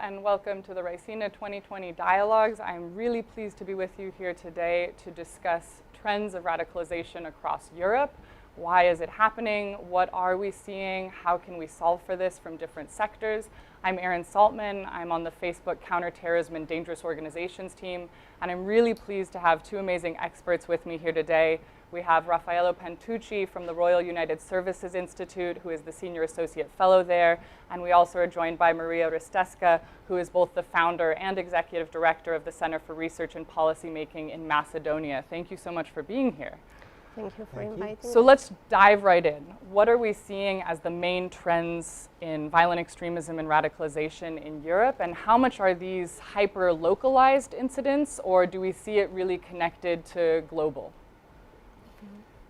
and welcome to the Raisina 2020 Dialogues. I'm really pleased to be with you here today to discuss trends of radicalization across Europe. Why is it happening? What are we seeing? How can we solve for this from different sectors? I'm Erin Saltman. I'm on the Facebook Counterterrorism and Dangerous Organizations team, and I'm really pleased to have two amazing experts with me here today. We have Raffaello Pantucci from the Royal United Services Institute, who is the Senior Associate Fellow there, and we also are joined by Marija Risteska, who is both the founder and Executive Director of the Center for Research and Policymaking in Macedonia. Thank you so much for being here. Thank you for inviting me. So let's dive right in. What are we seeing as the main trends in violent extremism and radicalization in Europe, and how much are these hyper-localized incidents, or do we see it really connected to global?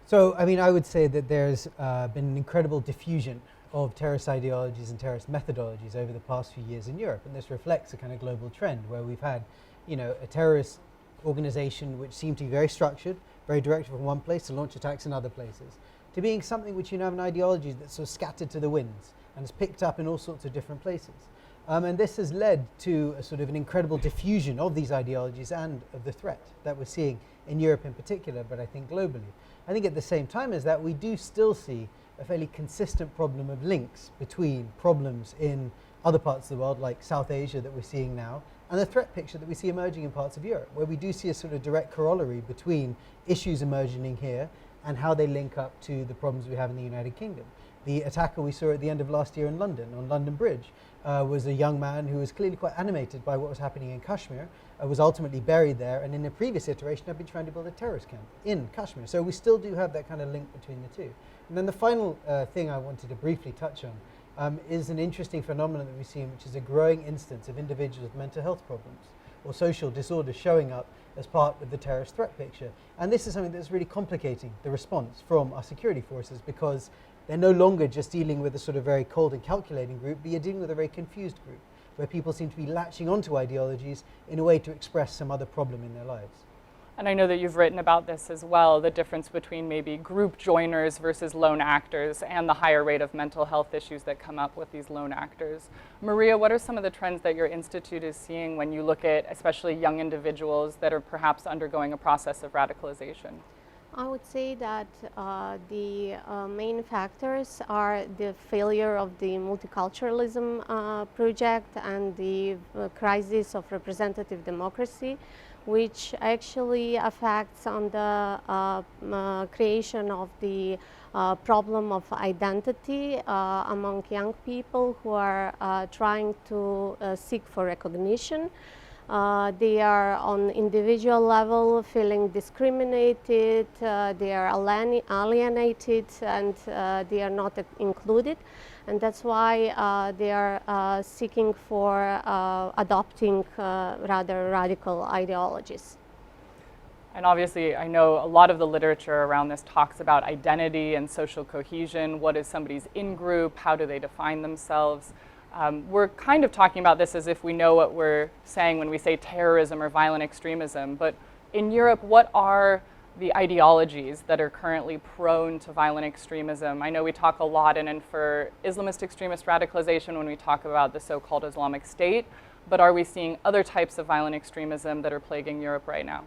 So, I mean, I would say that there's been an incredible diffusion of terrorist ideologies and terrorist methodologies over the past few years in Europe, and this reflects a kind of global trend where we've had, a terrorist organization which seemed to be very structured, very directed from one place to launch attacks in other places, to being something which have an ideology that's sort of scattered to the winds and is picked up in all sorts of different places. And this has led to a sort of an incredible diffusion of these ideologies and of the threat that we're seeing in Europe in particular, but I think globally. I think at the same time as that, we do still see a fairly consistent problem of links between problems in other parts of the world, like South Asia that we're seeing now, and the threat picture that we see emerging in parts of Europe, where we do see a sort of direct corollary between issues emerging here and how they link up to the problems we have in the United Kingdom. The attacker we saw at the end of last year in London, on London Bridge, was a young man who was clearly quite animated by what was happening in Kashmir, was ultimately buried there, and in a previous iteration had been trying to build a terrorist camp in Kashmir. So we still do have that kind of link between the two. And then the final thing I wanted to briefly touch on is an interesting phenomenon that we've seen, which is a growing instance of individuals with mental health problems or social disorders showing up as part of the terrorist threat picture. And this is something that's really complicating the response from our security forces, because they're no longer just dealing with a sort of very cold and calculating group, but you're dealing with a very confused group, where people seem to be latching onto ideologies in a way to express some other problem in their lives. And I know that you've written about this as well, the difference between maybe group joiners versus lone actors and the higher rate of mental health issues that come up with these lone actors. Marija, what are some of the trends that your institute is seeing when you look at especially young individuals that are perhaps undergoing a process of radicalization? I would say that the main factors are the failure of the multiculturalism project and the crisis of representative democracy, which actually affects on the creation of the problem of identity among young people who are trying to seek for recognition. They are on individual level feeling discriminated, they are alienated, and they are not included. And that's why they are seeking for adopting rather radical ideologies. And obviously, I know a lot of the literature around this talks about identity and social cohesion. What is somebody's in-group? How do they define themselves? We're kind of talking about this as if we know what we're saying when we say terrorism or violent extremism, but in Europe, what are the ideologies that are currently prone to violent extremism? I know we talk a lot and for Islamist extremist radicalization when we talk about the so-called Islamic State, but are we seeing other types of violent extremism that are plaguing Europe right now?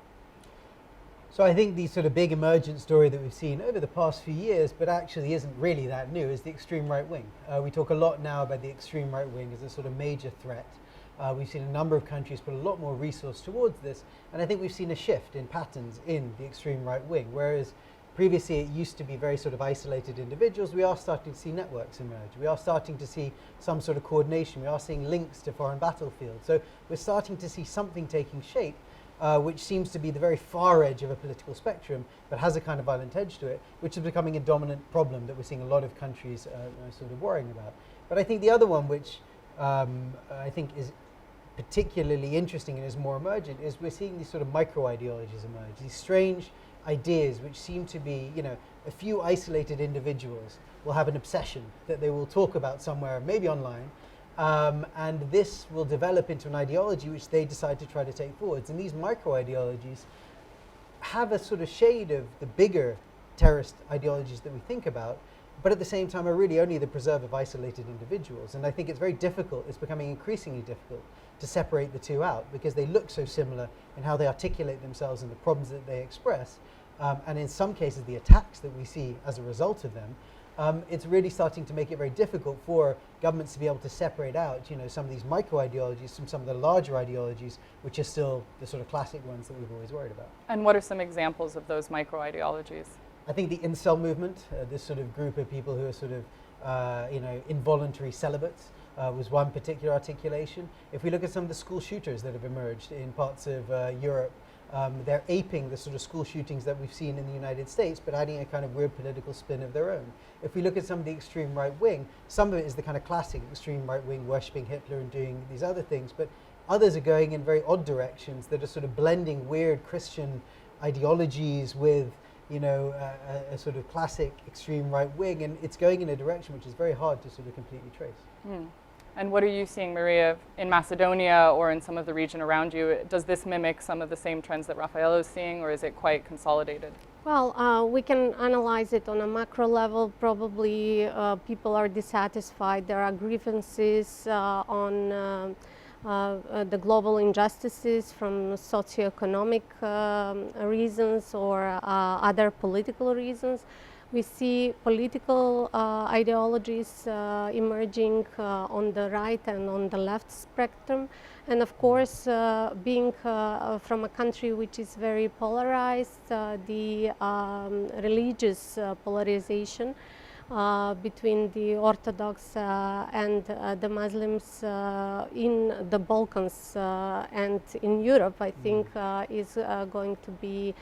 So I think the sort of big emergent story that we've seen over the past few years, but actually isn't really that new, is the extreme right wing. We talk a lot now about the extreme right wing as a sort of major threat. We've seen a number of countries put a lot more resource towards this, and I think we've seen a shift in patterns in the extreme right wing, whereas previously it used to be very sort of isolated individuals. We are starting to see networks emerge. We are starting to see some sort of coordination. We are seeing links to foreign battlefields. So we're starting to see something taking shape, which seems to be the very far edge of a political spectrum, but has a kind of violent edge to it, which is becoming a dominant problem that we're seeing a lot of countries sort of worrying about. But I think the other one, which I think is particularly interesting and is more emergent, is we're seeing these sort of micro-ideologies emerge, these strange ideas which seem to be, a few isolated individuals will have an obsession that they will talk about somewhere, maybe online, and this will develop into an ideology which they decide to try to take forwards. And these micro-ideologies have a sort of shade of the bigger terrorist ideologies that we think about, but at the same time are really only the preserve of isolated individuals. And I think it's very difficult, it's becoming increasingly difficult to separate the two out, because they look so similar in how they articulate themselves and the problems that they express. And in some cases, the attacks that we see as a result of them, it's really starting to make it very difficult for governments to be able to separate out, some of these micro-ideologies from some of the larger ideologies, which are still the sort of classic ones that we've always worried about. And what are some examples of those micro-ideologies? I think the incel movement, this sort of group of people who are sort of, involuntary celibates, was one particular articulation. If we look at some of the school shooters that have emerged in parts of Europe, they're aping the sort of school shootings that we've seen in the United States, but adding a kind of weird political spin of their own. If we look at some of the extreme right wing, some of it is the kind of classic extreme right wing worshipping Hitler and doing these other things, but others are going in very odd directions that are sort of blending weird Christian ideologies with a sort of classic extreme right wing, and it's going in a direction which is very hard to sort of completely trace. And what are you seeing, Marija, in Macedonia or in some of the region around you? Does this mimic some of the same trends that Raffaello is seeing, or is it quite consolidated? Well, we can analyze it on a macro level. Probably people are dissatisfied. There are grievances on the global injustices from socioeconomic reasons or other political reasons. We see political ideologies emerging on the right and on the left spectrum. And of course, being from a country which is very polarized, the religious polarization between the Orthodox and the Muslims in the Balkans and in Europe, I think, is going to be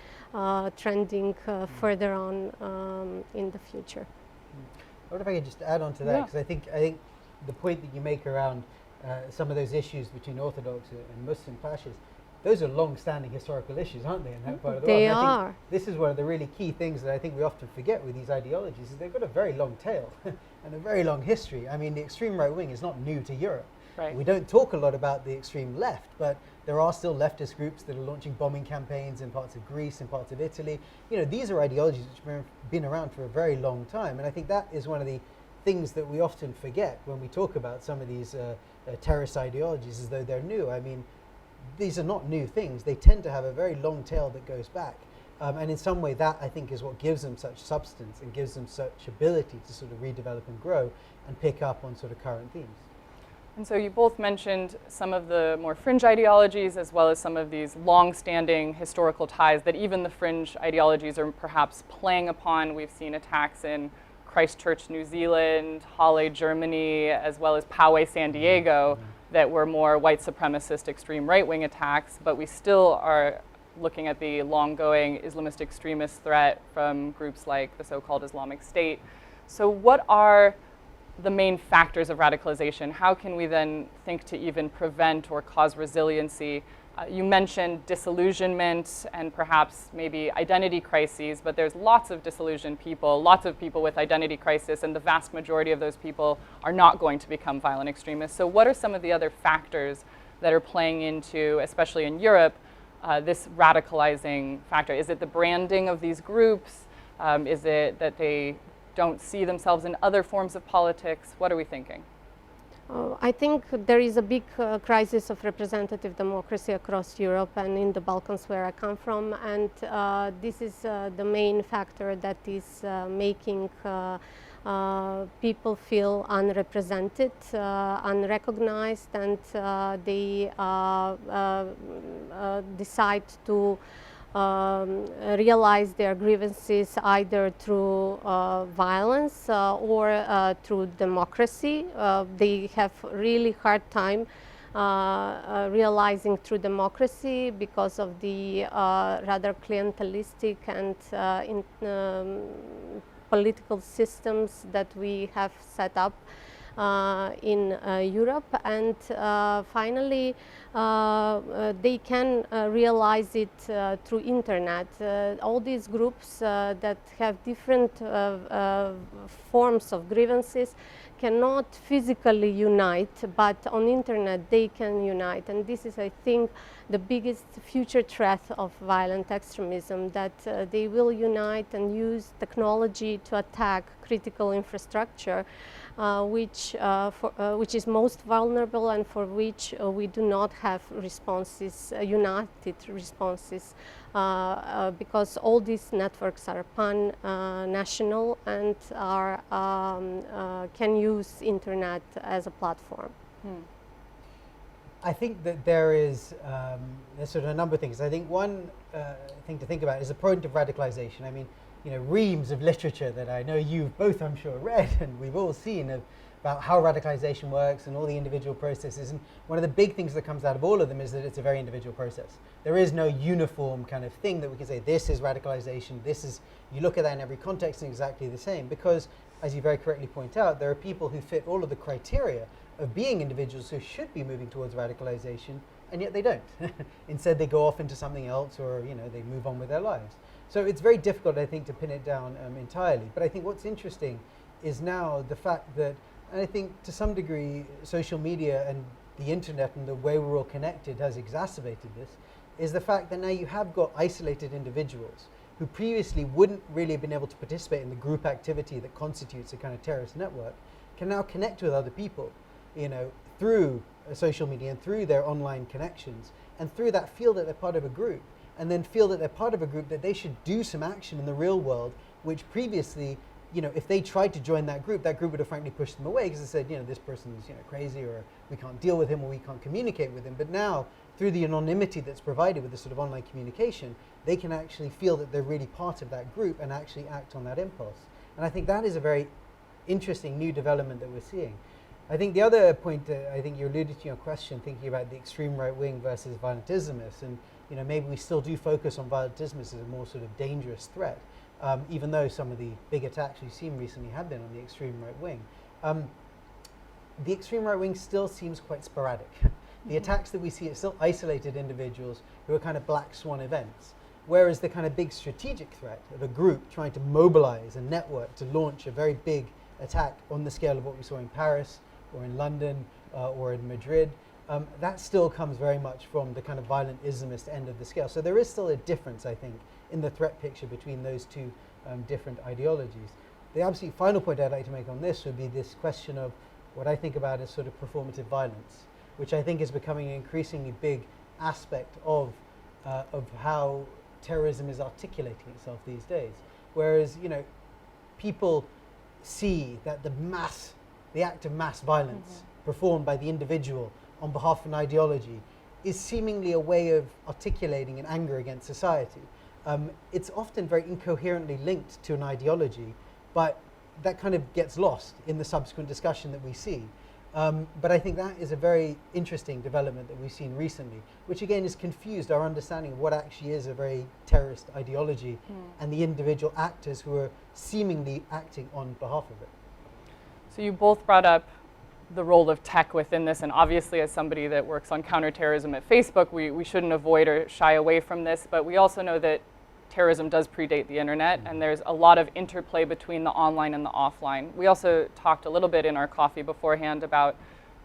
trending further on in the future. I wonder if I could just add on to that, because I think the point that you make around some of those issues between Orthodox and Muslim clashes, those are long-standing historical issues, aren't they, in that part of the world? They and I are. think this is one of the really key things that I think we often forget with these ideologies, is they've got a very long tail and a very long history. I mean, the extreme right wing is not new to Europe. Right. We don't talk a lot about the extreme left, but there are still leftist groups that are launching bombing campaigns in parts of Greece and parts of Italy. These are ideologies which have been around for a very long time, and I think that is one of the things that we often forget when we talk about some of these terrorist ideologies, as though they're new. I mean, these are not new things. They tend to have a very long tail that goes back. And in some way, that, I think, is what gives them such substance and gives them such ability to sort of redevelop and grow and pick up on sort of current themes. And so you both mentioned some of the more fringe ideologies, as well as some of these long-standing historical ties that even the fringe ideologies are perhaps playing upon. We've seen attacks in Christchurch, New Zealand, Halle, Germany, as well as Poway, San Diego, that were more white supremacist extreme right-wing attacks, but we still are looking at the long-going Islamist extremist threat from groups like the so-called Islamic State. So what are the main factors of radicalization? How can we then think to even prevent or cause resiliency? You mentioned disillusionment and perhaps maybe identity crises, but there's lots of disillusioned people, lots of people with identity crisis, and the vast majority of those people are not going to become violent extremists. So what are some of the other factors that are playing into, especially in Europe, this radicalizing factor? Is it the branding of these groups? Is it that they don't see themselves in other forms of politics? What are we thinking? I think there is a big crisis of representative democracy across Europe and in the Balkans, where I come from, and this is the main factor that is making people feel unrepresented, unrecognized, and they decide to realize their grievances either through violence or through democracy. They have really hard time realizing through democracy because of the rather clientelistic and political systems that we have set up in Europe, and finally they can realize it through internet. All these groups that have different forms of grievances cannot physically unite, but on internet they can unite, and this is, I think, the biggest future threat of violent extremism, that they will unite and use technology to attack critical infrastructure, which is most vulnerable and for which we do not have responses, united responses, because all these networks are pan-national and are, can use internet as a platform. I think that there's sort of a number of things. I think one thing to think about is the point of radicalization. I mean, you know, reams of literature that I know you've both, I'm sure, read and we've all seen about how radicalization works and all the individual processes. And one of the big things that comes out of all of them is that it's a very individual process. There is no uniform kind of thing that we can say, this is radicalization, this is, you look at that in every context and exactly the same. Because, as you very correctly point out, there are people who fit all of the criteria of being individuals who should be moving towards radicalization, and yet they don't. Instead, they go off into something else, or you know, they move on with their lives. So it's very difficult, I think, to pin it down entirely. But I think what's interesting is now the fact that, and I think to some degree, social media and the internet and the way we're all connected has exacerbated this, is the fact that now you have got isolated individuals who previously wouldn't really have been able to participate in the group activity that constitutes a kind of terrorist network, can now connect with other people, you know, through social media and through their online connections, and through that feel that they're part of a group, and then feel that they're part of a group that they should do some action in the real world, which previously, you know, if they tried to join that group would have frankly pushed them away because they said, you know, this person's, you know, crazy, or we can't deal with him, or we can't communicate with him. But now, through the anonymity that's provided with this sort of online communication, they can actually feel that they're really part of that group and actually act on that impulse. And I think that is a very interesting new development that we're seeing. I think the other point that I think you alluded to in your question, thinking about the extreme right wing versus violent Islamists, and you know, maybe we still do focus on violent Islamists as a more sort of dangerous threat, even though some of the big attacks we've seen recently have been on the extreme right wing. The extreme right wing still seems quite sporadic. The attacks that we see are still isolated individuals who are kind of black swan events, whereas the kind of big strategic threat of a group trying to mobilize a network to launch a very big attack on the scale of what we saw in Paris, or in London, or in Madrid, that still comes very much from the kind of violent Islamist end of the scale. So there is still a difference, I think, in the threat picture between those two different ideologies. The absolute final point I'd like to make on this would be this question of what I think about as sort of performative violence, which I think is becoming an increasingly big aspect of how terrorism is articulating itself these days. Whereas, you know, people see that the act of mass violence performed by the individual on behalf of an ideology is seemingly a way of articulating an anger against society. It's often very incoherently linked to an ideology, but that kind of gets lost in the subsequent discussion that we see. But I think that is a very interesting development that we've seen recently, which again has confused our understanding of what actually is a very terrorist ideology and the individual actors who are seemingly acting on behalf of it. So you both brought up the role of tech within this, and obviously as somebody that works on counterterrorism at Facebook, we shouldn't avoid or shy away from this, but we also know that terrorism does predate the internet, and there's a lot of interplay between the online and the offline. We also talked a little bit in our coffee beforehand about,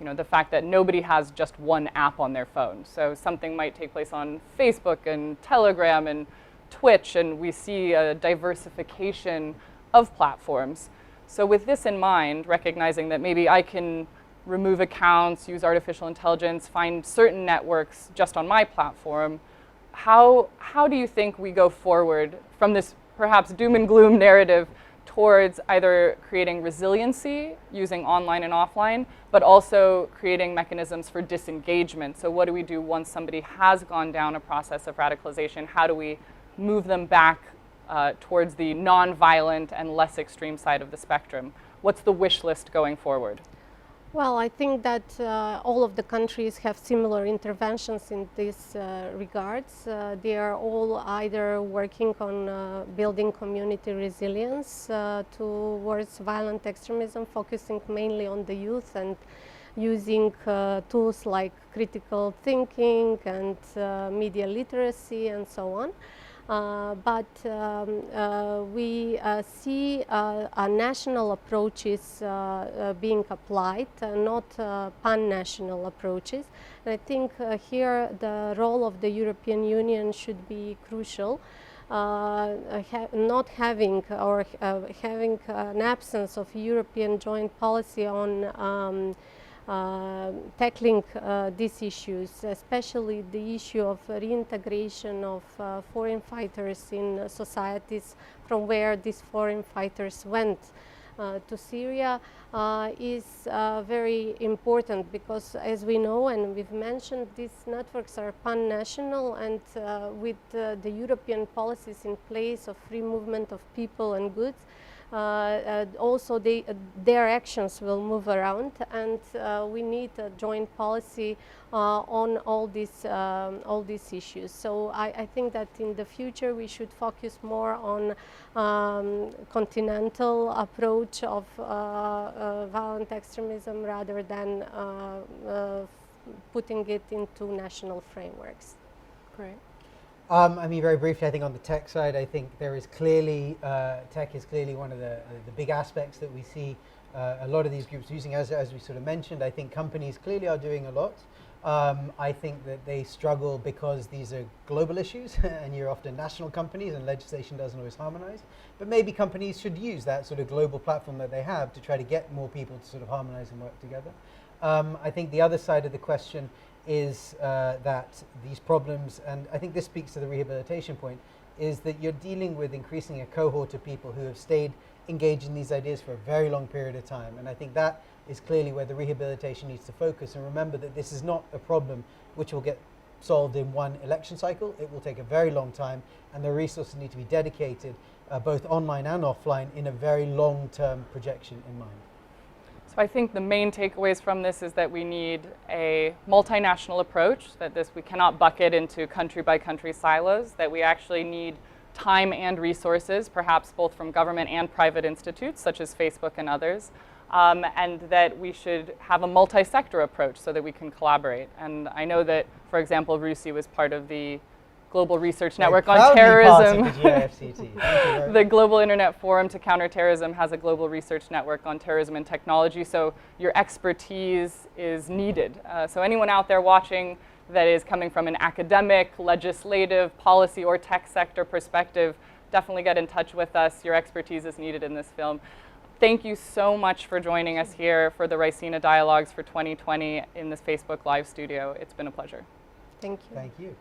you know, the fact that nobody has just one app on their phone. So something might take place on Facebook and Telegram and Twitch, and we see a diversification of platforms. So with this in mind, recognizing that maybe I can remove accounts, use artificial intelligence, find certain networks just on my platform, how do you think we go forward from this perhaps doom and gloom narrative towards either creating resiliency using online and offline, but also creating mechanisms for disengagement? So what do we do once somebody has gone down a process of radicalization? How do we move them back towards the non-violent and less extreme side of the spectrum? What's the wish list going forward? Well, I think that all of the countries have similar interventions in this regards. They are all either working on building community resilience towards violent extremism, focusing mainly on the youth and using tools like critical thinking and media literacy and so on. but we see national approaches being applied, not pan-national approaches. And I think here the role of the European Union should be crucial. Not having or having an absence of European joint policy on tackling these issues, especially the issue of reintegration of foreign fighters in societies from where these foreign fighters went to Syria, is very important, because as we know and we've mentioned, these networks are pan-national, and with the European policies in place of free movement of people and goods, also their actions will move around, and we need a joint policy on all these issues. So I think that in the future we should focus more on continental approach of violent extremism rather than putting it into national frameworks. Great. I mean, very briefly, I think on the tech side, I think there is clearly, tech is clearly one of the big aspects that we see a lot of these groups using. As we sort of mentioned, I think companies clearly are doing a lot. I think that they struggle because these are global issues and you're often national companies and legislation doesn't always harmonize. But maybe companies should use that sort of global platform that they have to try to get more people to sort of harmonize and work together. I think the other side of the question is that these problems, and I think this speaks to the rehabilitation point, is that you're dealing with increasing a cohort of people who have stayed engaged in these ideas for a very long period of time. And I think that is clearly where the rehabilitation needs to focus. And remember that this is not a problem which will get solved in one election cycle. It will take a very long time, and the resources need to be dedicated both online and offline in a very long-term projection in mind. So I think the main takeaways from this is that we need a multinational approach, that we cannot bucket into country by country silos, that we actually need time and resources, perhaps both from government and private institutes such as Facebook and others, and that we should have a multi-sector approach so that we can collaborate. And I know that, for example, Rusi was part of the Global Research Network on Terrorism. The Global Internet Forum to Counter Terrorism has a global research network on terrorism and technology, so your expertise is needed. So anyone out there watching that is coming from an academic, legislative, policy, or tech sector perspective, definitely get in touch with us. Your expertise is needed in this film. Thank you so much for joining us here for the Raisina Dialogues for 2020 in this Facebook Live studio. It's been a pleasure. Thank you. Thank you.